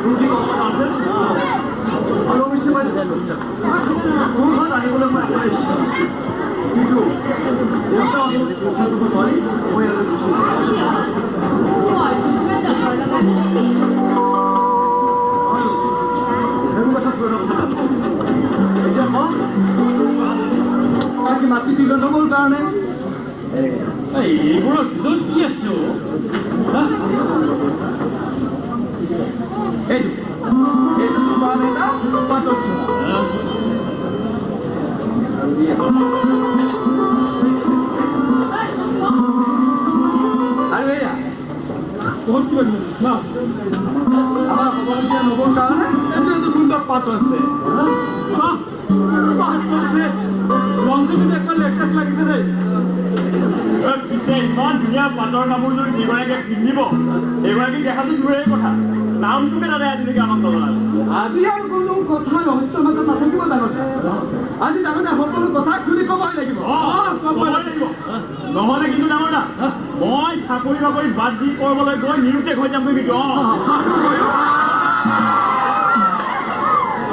ৰুটি কমত আছে আৰু অৱশ্যে মই মোৰ ঘৰত আহিবলৈ মই একেবাৰে ইচ্ছা কিন্তু দেউতা আহিব নোৱাৰি মই ইয়ালৈ গুচি সেইবোৰ কথা কৈ এতিয়া মই আজি মাটি দিলে নগ'ল কাৰণে এইবোৰৰ ভিতৰত কি আছে এইটো তোমাৰ এটা পাতৰ আৰু এয়া বহুত কিবা আমাৰ হ'বলগীয়া নগ'ল কাৰণে এইটো এইটো সুন্দৰ পাত আছে ৰংটো একবাৰ লেকচাৰ লাগিছে দেই ইমান ধুনীয়া পাতৰ কাপোৰ যদি যিগৰাকীয়ে পিন্ধিব সেইগৰাকী দেখাটো দূৰৰে কথা নামটোকে তাতে আজিলৈকে আমাক নজনালে আজি আৰু কোনো কথা ৰহস্যৰ মাজত নাথাকিব জানোতে আজি জানোতে সকলো কথা খুলি ক'বই লাগিব নহ'লে কিন্তু ডাঙৰ দা মই চাকৰি বাকৰি বাদ দি কৰিবলৈ গৈ নিৰুদ্দেশ হৈ যাম কিন্তু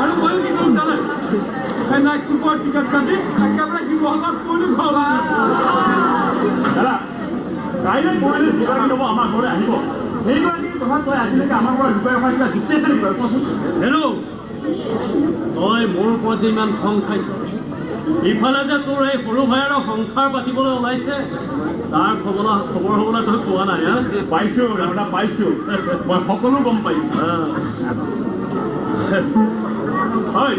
আৰু ময়ো কি কৰিম জানে নাইট চুপাৰ টিকেট কাটি একেবাৰে শিৱসাগৰত কোনো ঘৰ দাদা কাইলৈ পৰহিলৈ যিগৰাকী ল'ব আমাৰ ঘৰলৈ আহিব সেইগৰাকীৰ কথা তই আজিলৈকে আমাৰ পৰা লুকাই ৰখা কিবা যুক্তি আছে নেকি বাৰু কচোন হেল্ল' তই মোৰ ওপৰত যে ইমান খং খাইছ ইফালে যে তোৰ এই সৰু ভাইয়াৰৰ সংসাৰ পাতিবলৈ ওলাইছে তাৰ খবৰ হ'বলৈ তই পোৱা নাই পাইছোঁ দাদা পাইছোঁ মই সকলো গম পাইছোঁ হয়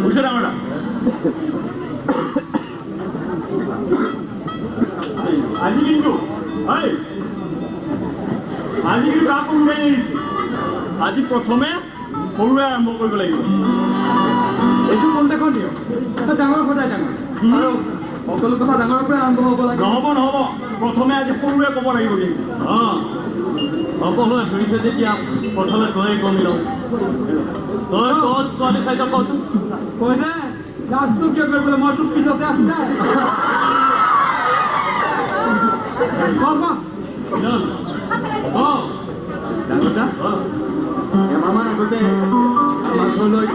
বুজিছে ডাঙৰ দা আজি কিন্তু কাকো ওলাই নিদিছে আজি প্ৰথমে সৰুৱে আৰম্ভ কৰিব লাগিব এইটো কণ্টেক্টৰ দিয়ক ডাঙৰ সদায় ডাঙৰ আৰু সকলো কথা ডাঙৰৰ পৰাই আৰম্ভ হ'ব লাগে নহ'ব প্ৰথমে আজি সৰুৱে ক'ব লাগিব কিন্তু সকলোৱে ধৰিছে যেতিয়া প্ৰথমে তয়ে কমি লওঁ তই ক'ত ছোৱালী চাইছ কচোন কৈ দে লাজটো কিয় কৰিবলৈ মই তোৰ পিছতে আছো দে ডাঙৰটা এমাহমান আগতে আমাৰ ঘৰলৈ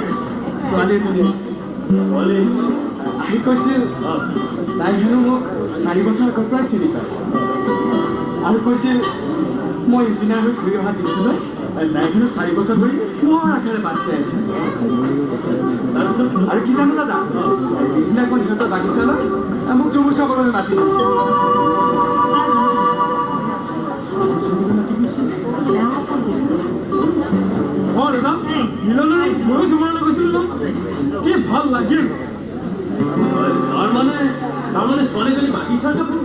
ছোৱালী এজনী আহিছিল আহি কৈছিল তাই হেনো মোক 4 বছৰ আগৰ পৰাই চিনি পায় আৰু কৈছিল মই ইঞ্জিনিয়াৰ হৈ ঘূৰি অহা দিনটোলৈ তাই হেনো 4 বছৰ ধৰি পুৱাৰ আখেৰে বাট চাই আছে আৰু কি জানো দাদা সেইদিনাখন সিহঁতৰ বাগিচালৈ মোক চুমু চাবলৈ মাতি দিছে মিলনলৈ ময়ো চুমাৰলৈ গৈছিলোঁ কি ভাল লাগিল তাৰমানে ছোৱালীজনী বাগিচাৰ কাপোৰ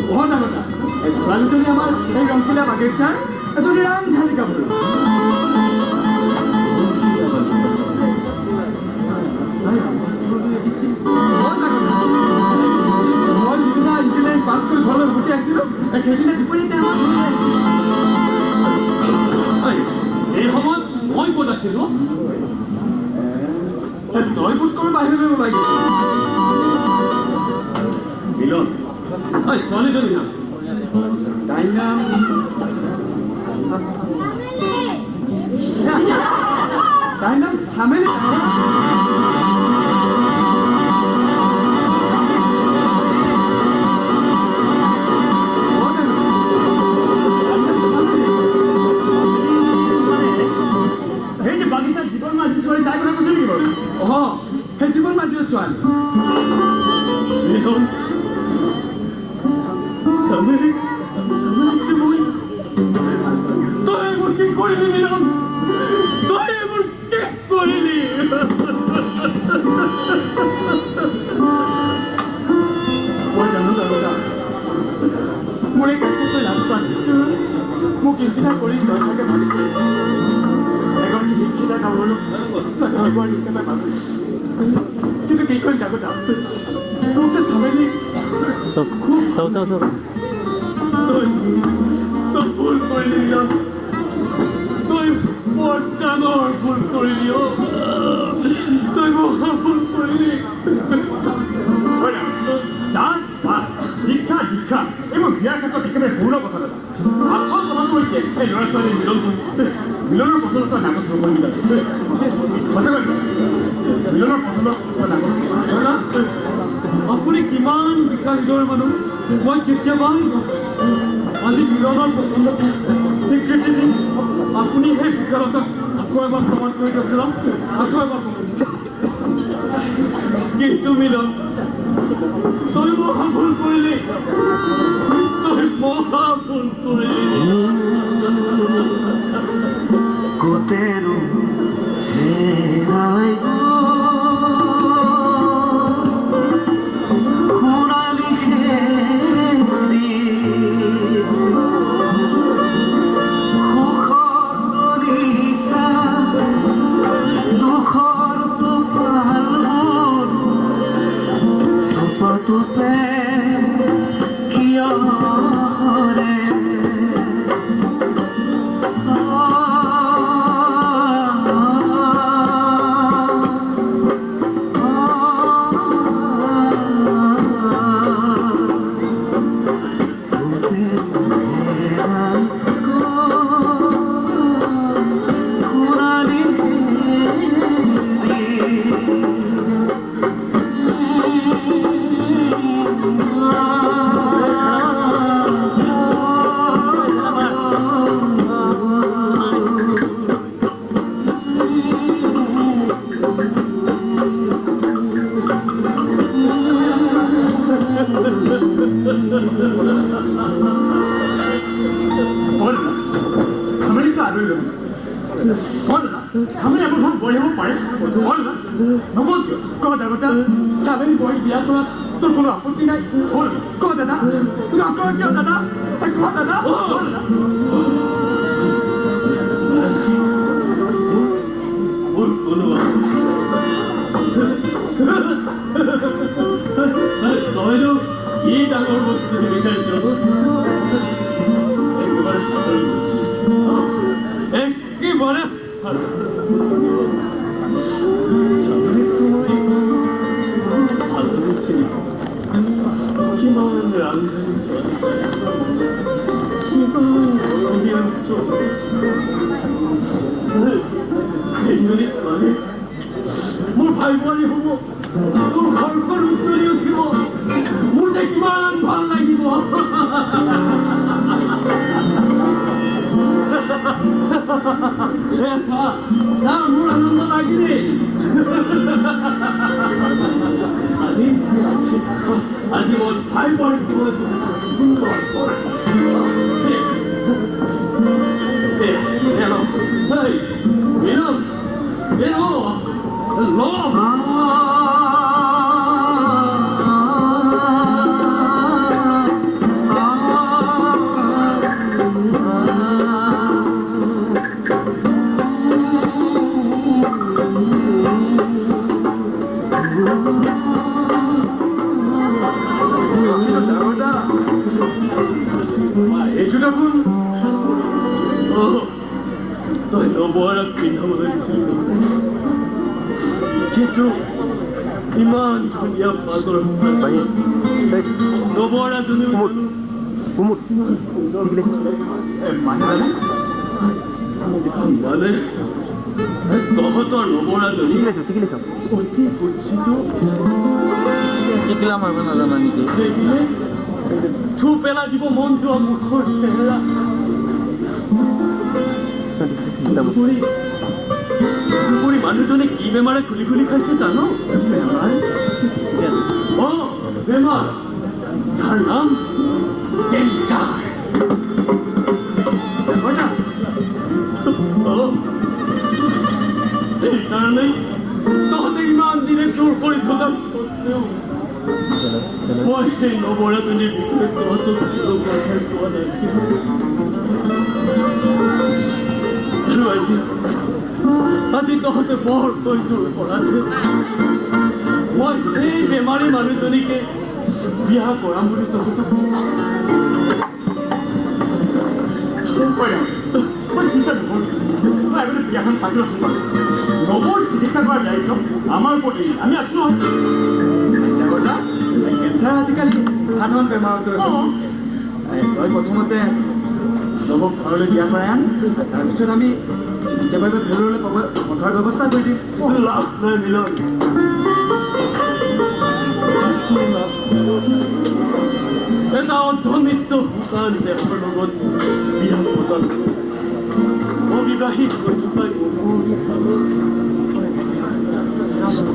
বহুত ডাঙৰ ছোৱালীজনী আমাৰ এই ৰংখিলা বাগিচাৰ এজনী ৰামধাৰী কাপোৰ মই যিদিনা ইঞ্জিনিয়াৰিং পাছ কৰি ঘৰলৈ উভতি আহিছিলোঁ সেইদিনা বিপৰীতে এই সময়ত মই ক'ত আছিলোঁ তই ক'ত কৰি বাহিৰলৈ ওলাই গৈছিল মিলন ছোৱালীজনী নাম তাইৰ নাম চামেলি জীৱন মাজিৰ ছোৱালী তই এইবোৰ কি কৰিলি মিলন তই এইবোৰ কি কৰিলি মই জানো দাদা মোৰ এই কামটো লাভ পাই মোক ইঞ্জিনিয়াৰ কৰি তই চাগে ভাবিছে এগৰাকী শিক্ষিতা কামলৈ ধৰ্মৰ নিচিনা ভাবিছে কিন্তু কি কৰিম ডাঙৰ তোক যে চামেলি খুব তই ভুল কৰিলি তই বৰ ডাঙৰ ভুল কৰিলি তই মহা ভুল কৰিলি শিক্ষা দীক্ষা এইবোৰ বিয়া বিয়াৰ ক্ষেত্ৰত একেবাৰে সৰু কথা দাদা আচল কথাটো হৈছে এই ল'ৰা ছোৱালীৰ মিলনৰ পচন্দটো ডাঙৰ সময় মিলনৰ পচন্দটো ডাঙৰ আপুনি কিমান বিকাশিতৰ মানুহ মই কেতিয়াবা আজি মিলনৰ পচন্দটো স্বীকৃতি দিম আপুনি সেই বিকাশতাক আকৌ এবাৰ প্ৰমাণ কৰি দিয়কচোন আকৌ এবাৰ কিন্তু মিলন তই মহা ভুল কৰিলি তই মহা ভুল কৰিলি কোতেৰো হেৰাই সোণালী খেতি সুখৰ তৰিকা দুখৰ টোপালবোৰ টোপে কিয় হৰে Saben boy biar tuh pulang pun tidak. Kau ada? Kau ada? Kau ada? 너희도 이 단어를 못 쓰는 게 있죠. 이게 뭐야? 희망을 안 가는 희망을 어디였어? 인연이 사랑해? 뭘 발관이 하고 또 걸걸 웃더니 웃기고 무대기만 발라기고 나 물하는 건 아니네 아니 뭐 발벌 끼고 애주라군 너희 너무하라 빛나보다 있으니까 기초 이만 전이야 빠돌 너무하라 눈을 umut 만나네? 만나네? 너도 너무하라 눈이 tigilesyo 어디 보지도 itu lama pernah zaman itu 두 배나 입어 먼저 먹고 싶어라 우리 만두 전에 입에 말에 굴리굴리 하시잖아 배말 배말 사람 땡자 뭐냐 일단은 너한테 이만 니네 겨울 거리 쏟았었어요 뭐해 너 몰랐더니 밑에 떠서 너가 할 동안 들어와야지 아직 너한테 뭘 보여줄 거라는데 와, 내 말이 많을 테니까 미안하고 안 부르겠다 뭐 진짜 모르겠어 왜 그래 미안한 바지였어 너뭘 기대한 거 아니야 이거 아무 말보니 아니야 추노 괜찮아 아직까지 단원 배마을 들어 너희 প্রথমতে নবক ঘৰলৈ বিয়া কৰায়ান তাৰপিছত আমি চিকিৎসাভাৱে ঘৰলৈ পঠোৱাৰ ব্যৱস্থা কৰি দিম লাভ নাই মিলন এটা অৰ্ধমিত্ৰ ভূষণ দেহৰ লগত বিয়া পতাল অবিবাহিত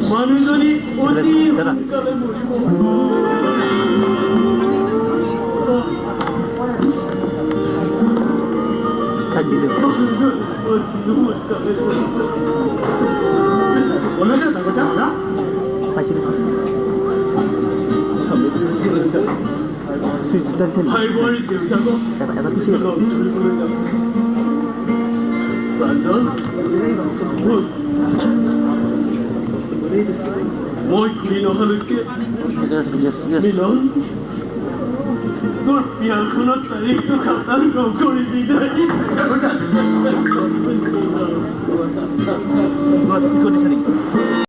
মানুহজনী অতি সোনকালে ভাইবোৱাৰী দেউতাকক মই ঘূৰি নহালৈকে মিলন তোৰ বিয়াখনত তাৰিখটো খাটাং কৰিবি